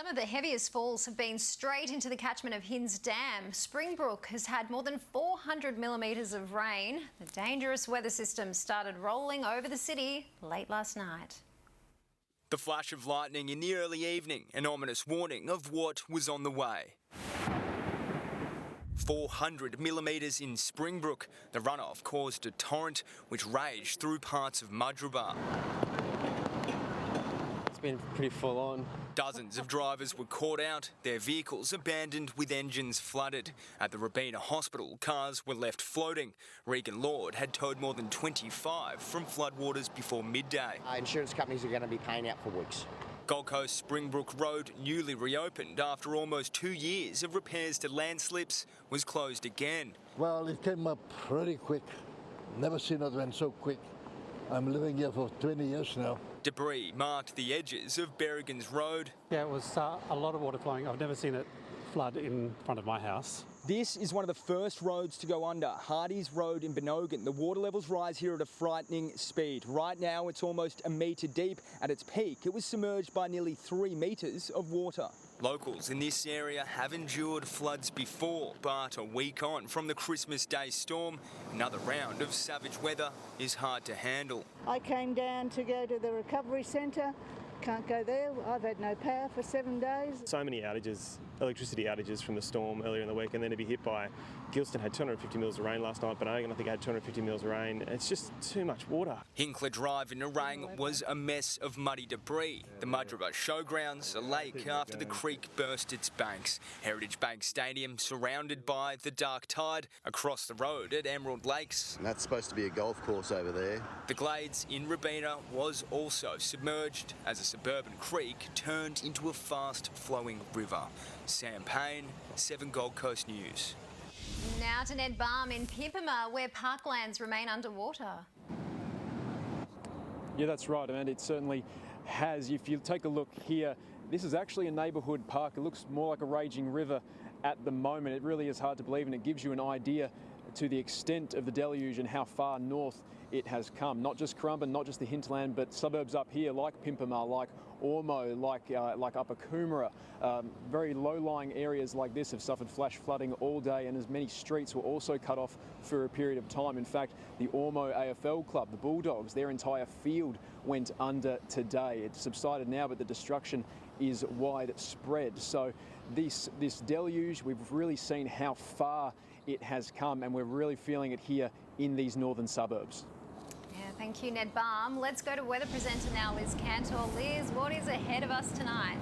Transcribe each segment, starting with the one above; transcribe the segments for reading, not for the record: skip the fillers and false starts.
Some of the heaviest falls have been straight into the catchment of Hinds Dam. Springbrook has had more than 400 millimetres of rain. The dangerous weather system started rolling over the city late last night. The flash of lightning in the early evening, an ominous warning of what was on the way. 400 millimetres in Springbrook. The runoff caused a torrent which raged through parts of Mudgeeraba. It's been pretty full on. Dozens of drivers were caught out, their vehicles abandoned with engines flooded. At the Robina Hospital, cars were left floating. Regan Lord had towed more than 25 from floodwaters before midday. Insurance companies are going to be paying out for weeks. Gold Coast Springbrook Road, newly reopened after almost 2 years of repairs to landslips, was closed again. Well, it came up pretty quick. Never seen it went so quick. I'm living here for 20 years now. Debris marked the edges of Berrigan's Road. Yeah, it was a lot of water flowing. I've never seen it flood in front of my house. This is one of the first roads to go under, Hardy's Road in Benogan. The water levels rise here at a frightening speed. Right now it's almost a metre deep. At its peak, it was submerged by nearly 3 metres of water. Locals in this area have endured floods before, but a week on from the Christmas Day storm, another round of savage weather is hard to handle. I came down to go to the recovery centre. Can't go there. I've had no power for 7 days. So many outages, electricity outages from the storm earlier in the week, and then to be hit by Gilston had 250 mils of rain last night, Benogan I think had 250 mils of rain. It's just too much water. Hinkler Drive in Nerang was a mess of muddy debris. The Mudgeeraba Showgrounds, a lake after the creek burst its banks. Heritage Bank Stadium surrounded by the dark tide. Across the road at Emerald Lakes. And that's supposed to be a golf course over there. The Glades in Robina was also submerged as a suburban creek turned into a fast-flowing river. Sam Payne, 7 Gold Coast News. Now to Ned Balm in Pimpama, where parklands remain underwater. Yeah, that's right, Amanda. It certainly has. If you take a look here, this is actually a neighbourhood park. It looks more like a raging river at the moment. It really is hard to believe, and it gives you an idea to the extent of the deluge and how far north it has come. Not just Currumbin, not just the hinterland, but suburbs up here like Pimpama, like Ormo, like Upper Coomera. Very low-lying areas like this have suffered flash flooding all day, and as many streets were also cut off for a period of time. In fact, the Ormo AFL club, the Bulldogs, their entire field went under today. It's subsided now, but the destruction is widespread. So this deluge, we've really seen how far it has come, and we're really feeling it here in these northern suburbs. Yeah, thank you, Ned Balm. Let's go to weather presenter now, Liz Cantor. Liz, what is ahead of us tonight?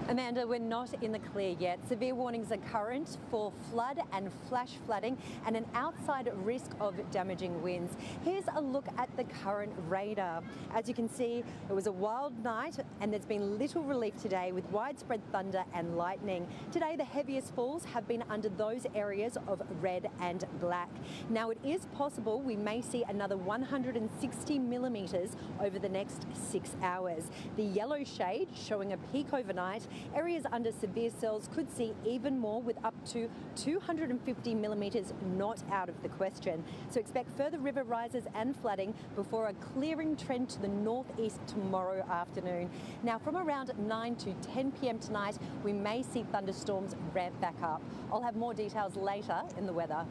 Amanda, we're not in the clear yet. Severe warnings are current for flood and flash flooding and an outside risk of damaging winds. Here's a look at the current radar. As you can see, it was a wild night and there's been little relief today with widespread thunder and lightning. Today, the heaviest falls have been under those areas of red and black. Now, it is possible we may see another 160 millimetres over the next 6 hours. The yellow shade showing a peak overnight. Areas under severe cells could see even more, with up to 250 millimetres not out of the question. So expect further river rises and flooding before a clearing trend to the northeast tomorrow afternoon. Now, from around 9 to 10 p.m. tonight, we may see thunderstorms ramp back up. I'll have more details later in the weather.